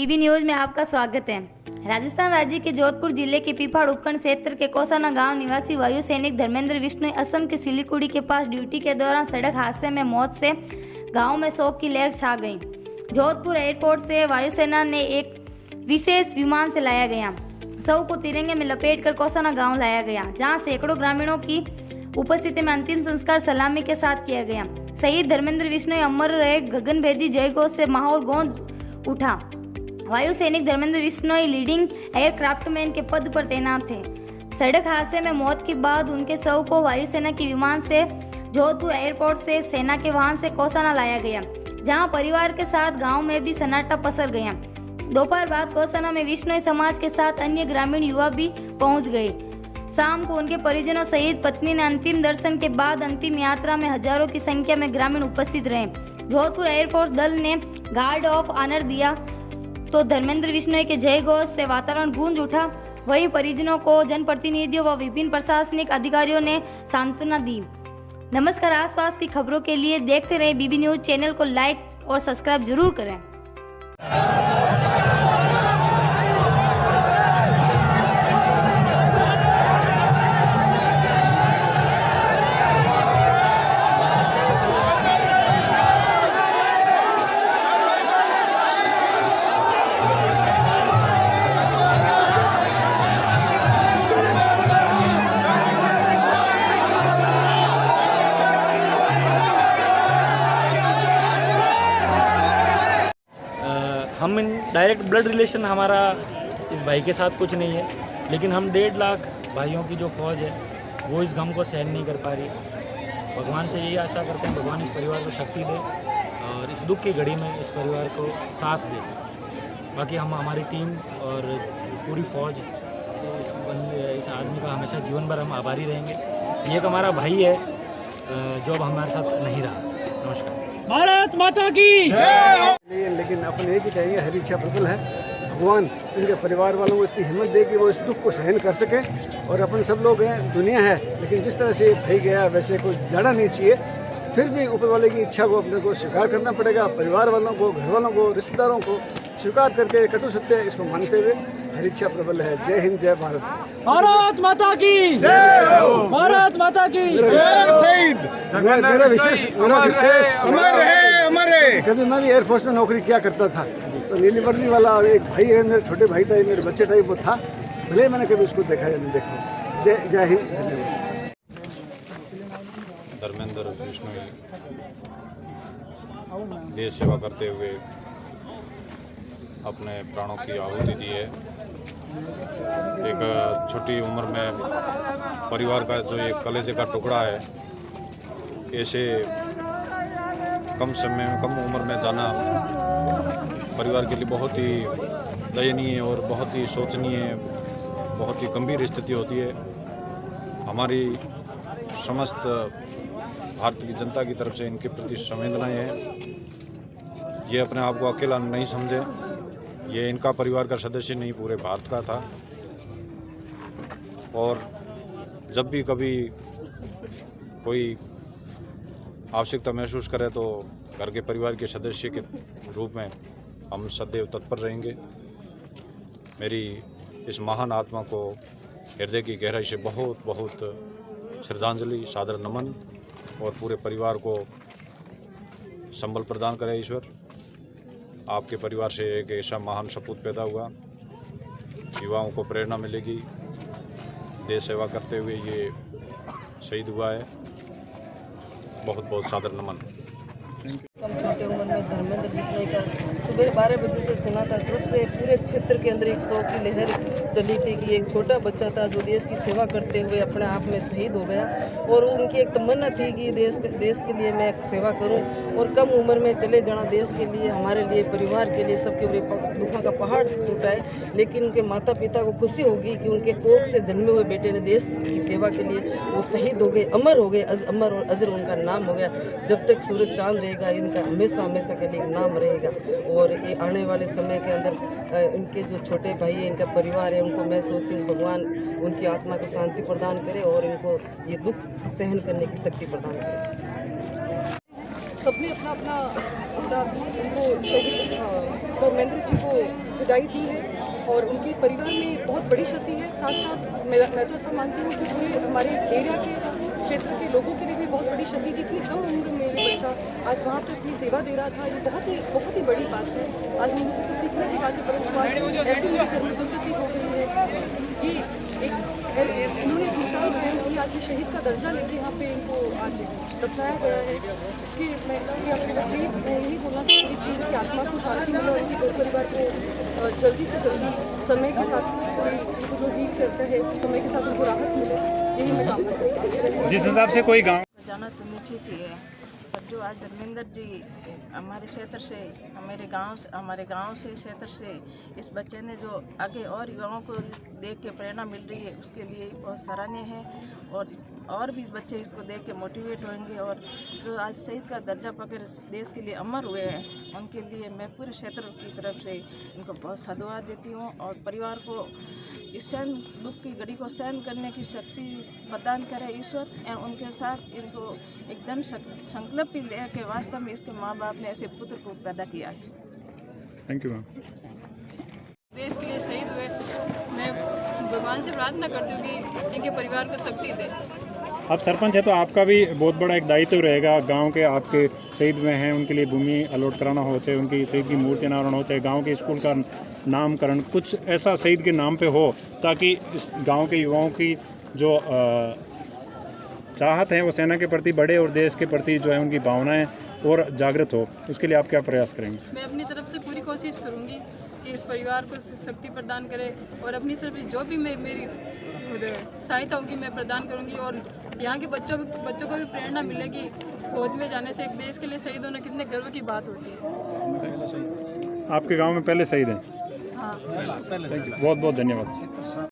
बीबी news में आपका स्वागत है। राजस्थान राज्य के जोधपुर जिले के पीपाड़ उपखंड क्षेत्र के कोसाना गांव निवासी वायु सैनिक धर्मेंद्र बिश्नोई असम के सिलीगुड़ी के पास ड्यूटी के दौरान सड़क हादसे में मौत से गांव में शोक की लहर छा गई। जोधपुर एयरपोर्ट से वायुसेना ने एक विशेष विमान से लाया गया शव को तिरंगे में लपेटकर कोसाना गांव लाया गया, जहां सैकड़ों ग्रामीणों की उपस्थिति में अंतिम संस्कार सलामी के साथ किया गया। शहीद धर्मेंद्र बिश्नोई अमर रहे गगनभेदी जय घोष से माहौल गूंज उठा। वायु सैनिक धर्मेंद्र बिश्नोई लीडिंग एयरक्राफ्टमैन के पद पर तैनात थे। सड़क हादसे में मौत के बाद उनके शव को वायुसेना के विमान से जोधपुर एयरपोर्ट से सेना के वाहन से कोसाना लाया गया, जहां परिवार के साथ गांव में भी सन्नाटा पसर गया। दोपहर बाद कोसाना में बिश्नोई समाज के साथ अन्य ग्रामीण युवा भी पहुंच गए। शाम को उनके परिजनों सहित पत्नी ने अंतिम दर्शन के बाद अंतिम यात्रा में हजारों की संख्या में ग्रामीण उपस्थित रहे। जोधपुर एयरफोर्स दल ने गार्ड ऑफ ऑनर दिया तो धर्मेंद्र बिश्नोई के जय घोष से वातावरण गूंज उठा। वहीं परिजनों को जनप्रतिनिधियों व विभिन्न प्रशासनिक अधिकारियों ने सांत्वना दी। नमस्कार, आसपास की खबरों के लिए देखते रहे बीबी न्यूज चैनल को लाइक और सब्सक्राइब जरूर करें। हम डायरेक्ट ब्लड रिलेशन हमारा इस भाई के साथ कुछ नहीं है, लेकिन हम 1.5 लाख भाइयों की जो फौज है वो इस गम को सहन नहीं कर पा रही। भगवान से यही आशा करते हैं भगवान इस परिवार को शक्ति दे और इस दुख की घड़ी में इस परिवार को साथ दे। बाकी हम हमारी टीम और पूरी फौज इस आदमी का हमेशा जीवन भर हम आभारी रहेंगे। ये एक हमारा भाई है जो अब हमारे साथ नहीं रहा। नमस्कार। भारत माता की जय। लेकिन अपन एक ही कहेंगे, हरी इच्छा प्रबल है। भगवान इनके परिवार वालों को इतनी हिम्मत दे कि वो इस दुख को सहन कर सके। और अपन सब लोग हैं, दुनिया है, लेकिन जिस तरह से भाई गया वैसे कोई जाना नहीं चाहिए। फिर भी ऊपर वाले की इच्छा को अपने को स्वीकार करना पड़ेगा। परिवार वालों को, घर वालों को, रिश्तेदारों को स्वीकार करके कटु सत्य इसको मानते हुए हरी इच्छा प्रबल है। जय हिंद, जय भारत। भारत माता की जय। भारत माता की जय। मेरा विशेष अमर है, अमर है। कभी मैं भी एयरफोर्स में नौकरी किया करता था, तो नीली वर्दी वाला एक भाई है, मेरे छोटे भाई टाइप, मेरे बच्चे टाइप वो था। भले मैंने कभी उसको देखा या नहीं देखा। जय हिंद, धन्यवाद। धर्मेंद्र बिश्नोई देश सेवा करते हुए अपने प्राणों की आहुति दी है। एक छोटी उम्र में परिवार का जो एक कलेजे का टुकड़ा है, ऐसे कम समय में, कम उम्र में जाना परिवार के लिए बहुत ही दयनीय और बहुत ही शोचनीय, बहुत ही गंभीर स्थिति होती है। हमारी समस्त भारत की जनता की तरफ से इनके प्रति संवेदनाएं हैं। ये अपने आप को अकेला नहीं समझे, ये इनका परिवार का सदस्य नहीं, पूरे भारत का था। और जब भी कभी कोई आवश्यकता महसूस करे तो घर के परिवार के सदस्य के रूप में हम सदैव तत्पर रहेंगे। मेरी इस महान आत्मा को हृदय की गहराई से बहुत बहुत श्रद्धांजलि, सादर नमन, और पूरे परिवार को संबल प्रदान करे ईश्वर। आपके परिवार से एक ऐसा महान सपूत पैदा हुआ, युवाओं को प्रेरणा मिलेगी। देश सेवा करते हुए ये शहीद हुआ है। बहुत बहुत सादर नमन। कम छोटे उम्र में धर्मेंद्र बिश्नोई का सुबह 12 बजे से सुना था, तब से पूरे क्षेत्र के अंदर एक शोक की लहर चली थी कि एक छोटा बच्चा था जो देश की सेवा करते हुए अपने आप में शहीद हो गया। और उनकी एक तमन्ना थी कि देश के लिए मैं सेवा करूं और कम उम्र में चले जाना देश के लिए, हमारे लिए, परिवार के लिए, सबके ऊपर दुखों का पहाड़ टूटाए। लेकिन उनके माता पिता को खुशी होगी कि उनके कोख से जन्मे हुए बेटे ने देश की सेवा के लिए वो शहीद हो गए, अमर हो गए। अमर और अजर उनका नाम हो गया। जब तक सूरज चांद रहेगा इनका हमेशा हमेशा के लिए नाम रहेगा। और ये आने वाले समय के अंदर इनके जो छोटे भाई है, इनका परिवार है, उनको मैं सोचती हूँ भगवान उनकी आत्मा को शांति प्रदान करे और इनको ये दुख सहन करने की शक्ति प्रदान करे। सबने अपना अपना अपना उनको शहीद धर्मेंद्र जी को विदाई दी है और उनके परिवार में बहुत बड़ी क्षति है। साथ साथ मैं तो ऐसा मानती हूँ कि पूरे हमारे इस एरिया के क्षेत्र के लोगों के लिए भी बहुत बड़ी क्षति थी। इतनी कम उम्र में ये बच्चा आज वहाँ पे अपनी सेवा दे रहा था, ये बहुत ही बड़ी बात है। आज हम लोगों को सीखने की बात है, परंतु आज ऐसी उनके घर में दुर्गति हो गई है। ये इन्होंने एक मिसाल कायम की, आज ये शहीद का दर्जा लेके यहाँ पे इनको आज दफनाया गया है। इसके अपने नसीब मैं यही बोलना चाहती थी कि आत्मा को शांति मिले और इनके घर परिवार को जल्दी से जल्दी समय के साथ थोड़ी इनको जो हील करता है समय के साथ उनको राहत मिले, यही मैं कामना करती हूँ। जिस हिसाब से कोई गाँव जाना तो निश्चित ही है, पर जो आज धर्मेंद्र जी हमारे क्षेत्र से हमारे गांव से क्षेत्र से इस बच्चे ने जो आगे और युवाओं को देख के प्रेरणा मिल रही है, उसके लिए बहुत सराहनीय है। और भी बच्चे इसको देख के मोटिवेट होंगे और जो आज शहीद का दर्जा पाकर देश के लिए अमर हुए हैं, उनके लिए मैं पूरे क्षेत्र की तरफ से इनको बहुत साधुवाद देती हूँ और परिवार को इस सहन दुख की घड़ी को सहन करने की शक्ति प्रदान करे ईश्वर। एवं उनके साथ इनको एक दृढ़ संकल्प भी ले के वास्तव में इसके माँ बाप ने ऐसे पुत्र को पैदा किया है। Thank you ma'am. देश के लिए शहीद हुए, मैं भगवान से प्रार्थना करती हूँ कि इनके परिवार को शक्ति दे। आप सरपंच है तो आपका भी बहुत बड़ा एक दायित्व रहेगा। गांव के आपके शहीद हुए हैं, उनके लिए भूमि अलॉट कराना हो, चाहे उनकी शहीद की मूर्ति अनावरण हो, चाहे गांव के स्कूल का नामकरण, कुछ ऐसा शहीद के नाम पे हो ताकि इस गांव के युवाओं की जो चाहत है वो सेना के प्रति बढ़े और देश के प्रति जो है उनकी भावनाएं और जागृत हो। उसके लिए आप क्या प्रयास करेंगे? मैं अपनी तरफ से पूरी कोशिश करूँगी कि इस परिवार को शक्ति प्रदान करे और अपनी तरफ से जो भी मेरी सहायता होगी मैं प्रदान करूँगी और यहाँ के बच्चों को भी प्रेरणा मिलेगी। फौज में जाने से एक देश के लिए शहीद होना कितने गर्व की बात होती है। आपके गांव में पहले शहीद हैं? हाँ। बहुत बहुत धन्यवाद।